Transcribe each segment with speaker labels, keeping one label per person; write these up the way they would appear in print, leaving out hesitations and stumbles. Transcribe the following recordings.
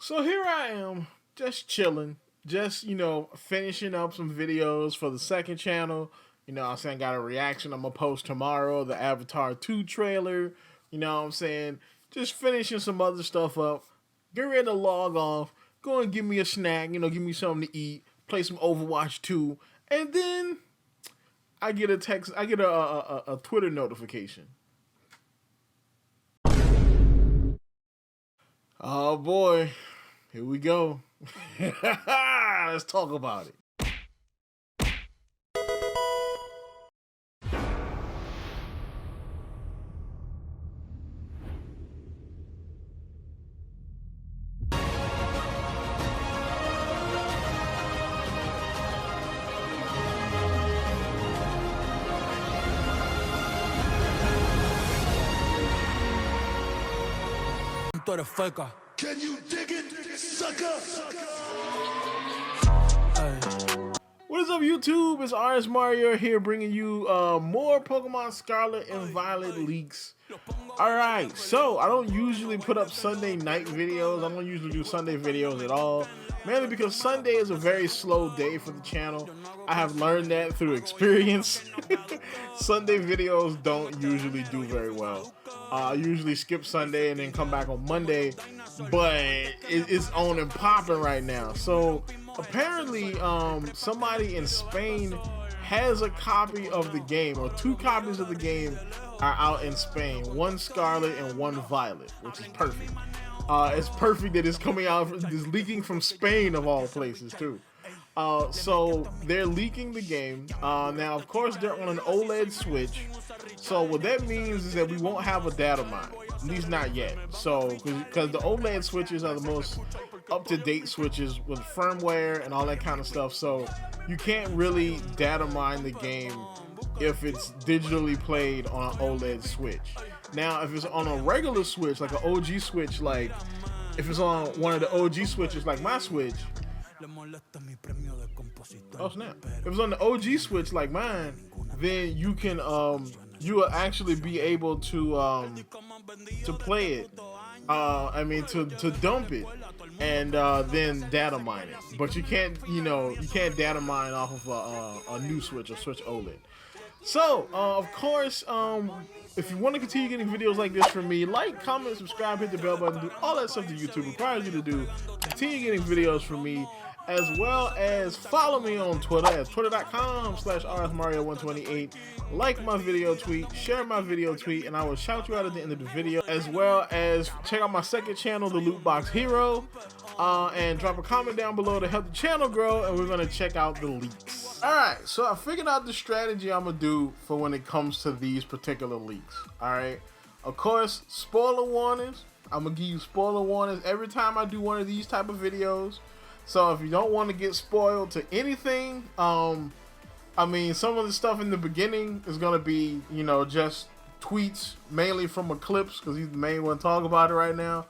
Speaker 1: So here I am, just chilling, just, finishing up some videos for the second channel. I'm saying, got a reaction I'm going to post tomorrow, the Avatar 2 trailer. I'm saying? Just finishing some other stuff up. Get ready to log off. Go and give me a snack, give me something to eat. Play some Overwatch 2. And then I get a text, I get a Twitter notification. Oh boy, here we go. Let's talk about it.
Speaker 2: Can you dig it, sucker?
Speaker 1: What is up, YouTube? It's RSMario here bringing you more Pokemon Scarlet and Violet leaks. Alright, so I don't usually put up Sunday night videos. I don't usually do Sunday videos at all. Mainly because Sunday is a very slow day for the channel. I have learned that through experience. Sunday videos don't usually do very well. I usually skip Sunday and then come back on Monday, but it's on and popping right now. So apparently somebody in Spain has a copy of the game, or 2 copies of the game are out in Spain. One Scarlet and one Violet, which is perfect. It's perfect that it's coming out, it's leaking from Spain of all places too. So they're leaking the game. Now, of course, they're on an OLED Switch. So what that means is that we won't have a data mine, at least not yet. So, because the OLED switches are the most up-to-date switches with firmware and all that kind of stuff. So you can't really data mine the game if it's digitally played on an OLED Switch. Now, if it's on a regular Switch, like an OG Switch, like if it's on one of the OG Switches, like my Switch. Oh snap! If it's on the OG Switch like mine, then you can you will actually be able to play it. To dump it and then data mine it. But you can't, you can't data mine off of a new Switch or Switch OLED. So, of course, if you want to continue getting videos like this from me, like, comment, subscribe, hit the bell button, do all that stuff that YouTube requires you to do. Continue getting videos from me, as well as follow me on Twitter at twitter.com/rsmario128. Like my video tweet, share my video tweet, and I will shout you out at the end of the video. As well as check out my second channel, the Loot Box Hero, and drop a comment down below to help the channel grow, and we're going to check out the leaks. Alright, so I figured out the strategy I'm going to do for when it comes to these particular leaks. Alright, of course, spoiler warnings. I'm going to give you spoiler warnings every time I do one of these type of videos. So if you don't want to get spoiled to anything, some of the stuff in the beginning is going to be, just tweets, mainly from Eclipse, because he's the main one talking about it right now.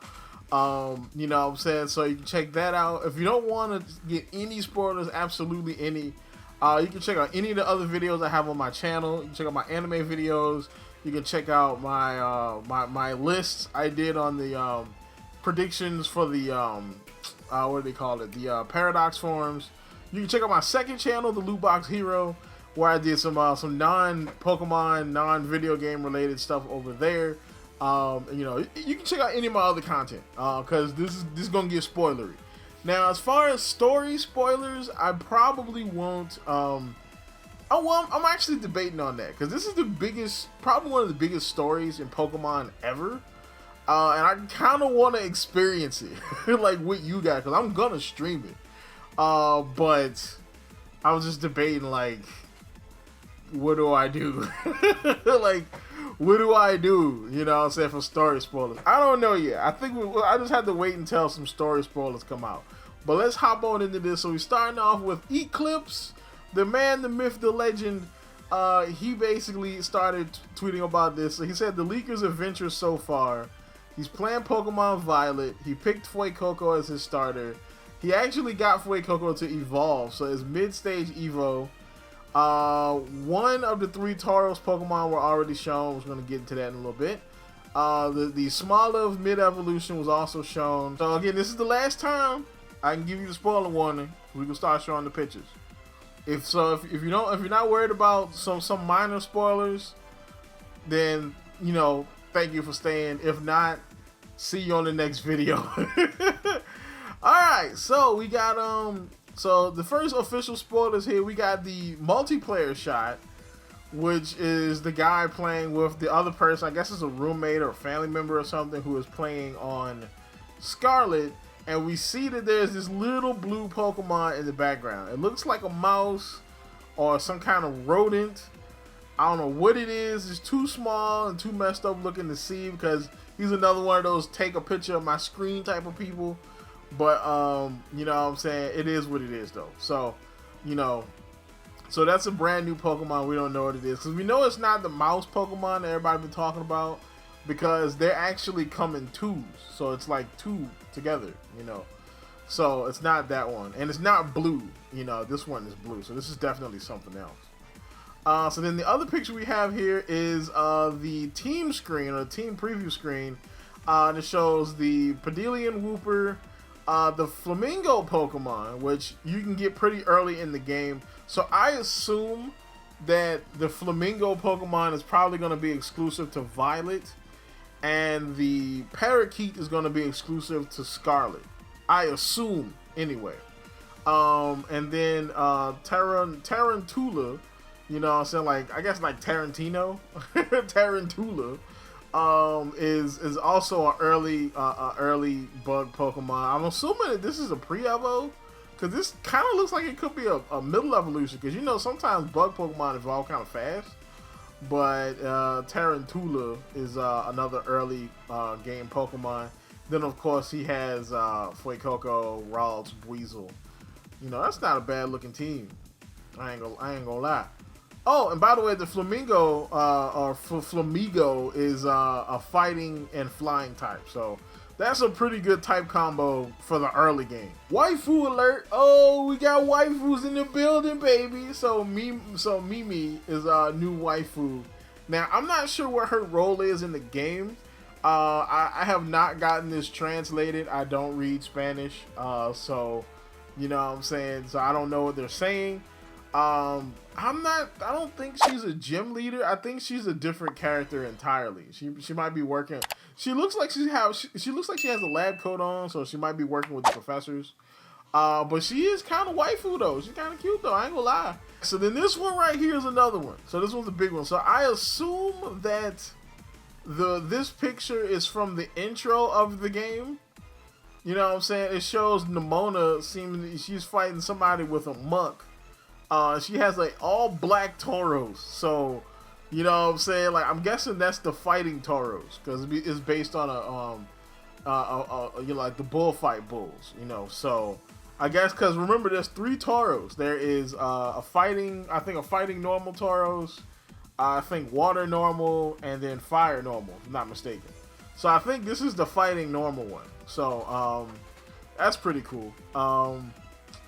Speaker 1: You know what I'm saying? So you can check that out. If you don't want to get any spoilers, absolutely any, you can check out any of the other videos I have on my channel. You can check out my anime videos. You can check out my my lists I did on the predictions for the what do they call it? The Paradox forums. You can check out my second channel, the Loot Box Hero, where I did some non-Pokemon, non-video game related stuff over there. You can check out any of my other content because this is gonna get spoilery. Now, as far as story spoilers, I probably won't. I'm actually debating on that because this is probably one of the biggest stories in Pokemon ever. And I kind of want to experience it, like with you guys, because I'm gonna stream it. But I was just debating, like, what do I do? Like, what do I do? You know what I'm saying, for story spoilers? I don't know yet. I think I just have to wait until some story spoilers come out. But let's hop on into this. So we're starting off with Eclipse, the man, the myth, the legend. He basically started tweeting about this. So he said, the leaker's adventure so far. He's playing Pokemon Violet. He picked Fuecoco as his starter. He actually got Fuecoco to evolve, so it's mid-stage Evo. One of the 3 Tauros Pokemon were already shown. We're going to get into that in a little bit. The Smoliv Mid Evolution was also shown. So again, this is the last time I can give you the spoiler warning. We can start showing the pictures. If you're not worried about some minor spoilers, then thank you for staying. If not, see you on the next video. All right, so we got so the first official spoilers here. We got the multiplayer shot, which is the guy playing with the other person. I guess it's a roommate or a family member or something who is playing on Scarlet. And we see that there's this little blue Pokemon in the background. It looks like a mouse or some kind of rodent. I don't know what it is. It's too small and too messed up looking to see, because he's another one of those take a picture of my screen type of people. But, you know what I'm saying? It is what it is, though. So, so that's a brand new Pokemon. We don't know what it is, because we know it's not the mouse Pokemon that everybody's been talking about, because they're actually come in twos. So it's like two together, So it's not that one. And it's not blue. This one is blue. So this is definitely something else. So then the other picture we have here is the team screen, or the team preview screen. That shows the Pidgeotto Wooper, the Flamingo Pokemon, which you can get pretty early in the game. So I assume that the Flamingo Pokemon is probably going to be exclusive to Violet, and the Parakeet is going to be exclusive to Scarlet. I assume, anyway. And then Tarountula, I guess like Tarantino, Tarountula, is also an early bug Pokemon. I'm assuming that this is a pre-evo, because this kind of looks like it could be a middle evolution, because sometimes bug Pokemon evolve kind of fast. But Tarountula is another early game Pokemon. Then of course he has Fuecoco, Ralts, Weasel. That's not a bad looking team. I ain't gonna lie. Oh, and by the way, the Flamingo or Flamigo is a fighting and flying type. So that's a pretty good type combo for the early game. Waifu alert! Oh, we got waifus in the building, baby. So Mimi is a new waifu. Now I'm not sure what her role is in the game. I have not gotten this translated. I don't read Spanish, so you know what I'm saying. So I don't know what they're saying. I don't think she's a gym leader. I think she's a different character entirely. She might be working. She looks like she looks like she has a lab coat on, so she might be working with the professors. But she is kind of waifu though. She's kind of cute though. I ain't gonna lie. So then this one right here is another one. So this one's a big one. So I assume that this picture is from the intro of the game. You know what I'm saying? It shows Nimona she's fighting somebody with a monk. She has like all black Tauros, so you know what I'm saying. Like I'm guessing that's the fighting Tauros, because it's based on like the bullfight bulls, So I guess because remember, there's 3 Tauros. There is a fighting normal Tauros, I think water normal, and then fire normal, if I'm not mistaken. So I think this is the fighting normal one. So that's pretty cool.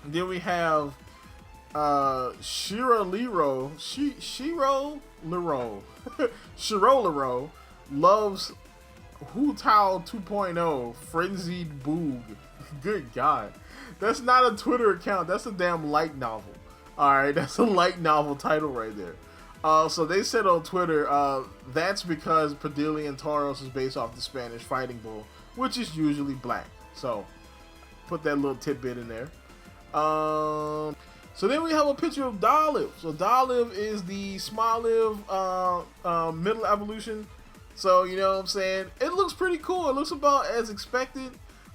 Speaker 1: Then we have Shiro Lero loves Outtro 2.0 Frenzied Boog. Good God. That's not a Twitter account. That's a damn light novel. Alright, that's a light novel title right there. So they said on Twitter, that's because Pidgeotto and Tauros is based off the Spanish fighting bull, which is usually black. So put that little tidbit in there. So then we have a picture of Doliv. So Doliv is the Smoliv middle evolution. So you know what I'm saying? It looks pretty cool. It looks about as expected.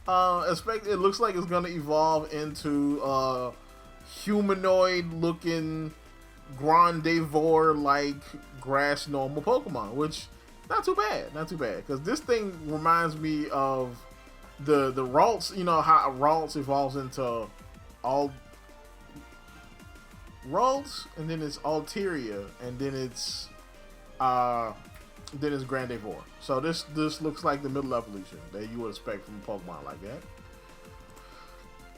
Speaker 1: It looks like it's gonna evolve into humanoid looking Grandivore like grass normal Pokemon, which not too bad, because this thing reminds me of the Ralts. You know how Ralts evolves into all Ralts, and then it's Altaria, and then it's Grandivore. So this looks like the middle evolution that you would expect from a Pokemon like that.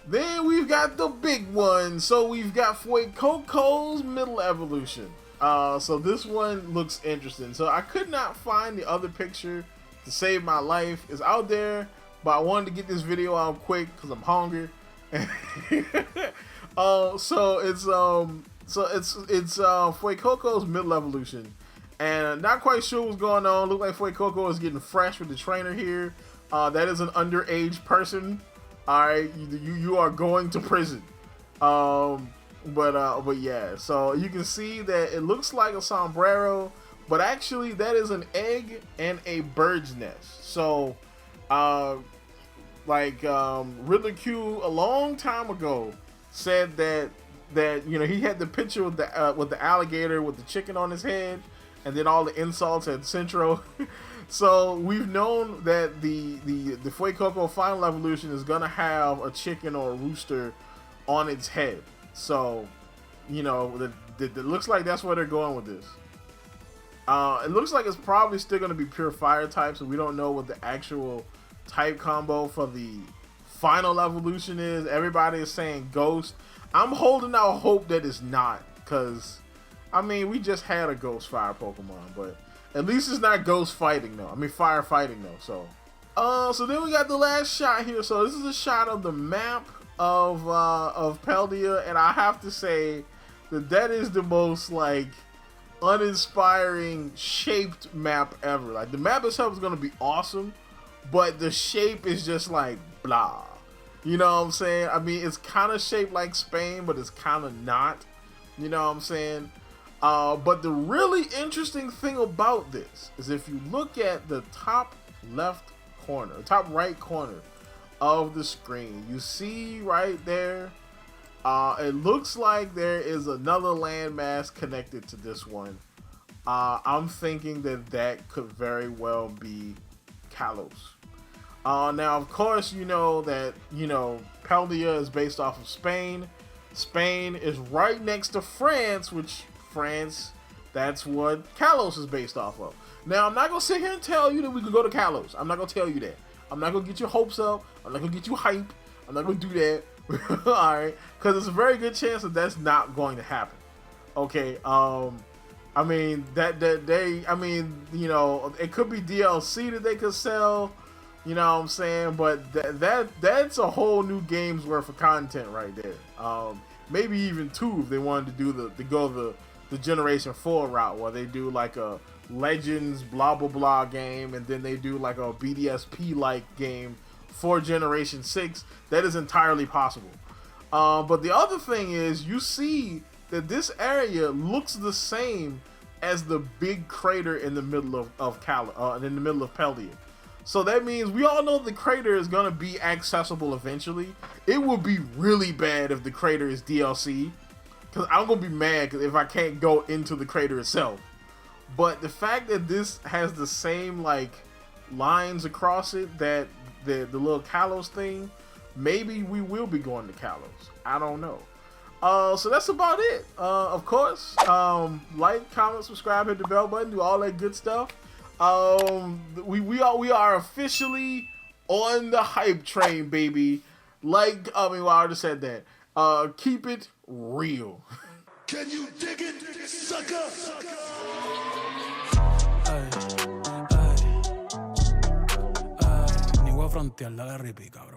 Speaker 1: Then we've got the big one. So we've got Fuecoco's middle evolution. So this one looks interesting. So I could not find the other picture to save my life. It's out there, but I wanted to get this video out quick because I'm hungry. So it's Fuecoco's mid-evolution, and not quite sure what's going on. Look like Fuecoco is getting fresh with the trainer here. That is an underage person. All right, you are going to prison. But yeah, so you can see that it looks like a sombrero, but actually that is an egg and a bird's nest. So, Riddler Q a long time ago said that you know, he had the picture with the alligator with the chicken on his head, and then all the insults at Centro. So we've known that the Fuecoco final evolution is gonna have a chicken or a rooster on its head. So, you know, it looks like that's where they're going with this. It looks like it's probably still gonna be pure fire type, so we don't know what the actual type combo for the final evolution is. Everybody is saying ghost. I'm holding out hope that it's not, because I mean, we just had a ghost fire Pokemon, but at least it's not ghost fighting though. I mean, fire fighting though. So then we got the last shot here. So this is a shot of the map of Paldea, and I have to say that is the most like uninspiring shaped map ever. Like, the map itself is gonna be awesome, but the shape is just like blah. You know what I'm saying? I mean, it's kind of shaped like Spain, but it's kind of not. You know what I'm saying? But the really interesting thing about this is if you look at the top left corner, top right corner of the screen, you see right there, it looks like there is another landmass connected to this one. I'm thinking that could very well be Kalos. Now, of course, you know that, you know, Paldea is based off of Spain. Spain is right next to France, which France, that's what Kalos is based off of. Now, I'm not going to sit here and tell you that we can go to Kalos. I'm not going to tell you that. I'm not going to get your hopes up. I'm not going to get you hype. I'm not going to do that. Alright? Because there's a very good chance that that's not going to happen. Okay? I mean, I mean, you know, it could be DLC that they could sell. You know what I'm saying? But that's a whole new game's worth of content right there. Maybe even 2 if they wanted to do the Generation 4 route, where they do like a Legends blah blah blah game, and then they do like a BDSP like game for Generation 6. That is entirely possible. But the other thing is, you see that this area looks the same as the big crater in the middle of Paldea. So that means we all know the crater is going to be accessible eventually. It would be really bad if the crater is DLC, because I'm going to be mad if I can't go into the crater itself. But the fact that this has the same like lines across it, that the little Kalos thing, maybe we will be going to Kalos. I don't know. So that's about it. Of course, like, comment, subscribe, hit the bell button, do all that good stuff. We are officially on the hype train, baby. Like, I mean, well, I already said that. Keep it real.
Speaker 2: Can you dig it, sucker?
Speaker 3: Ni voy a frontear, dale ripi, cabrón.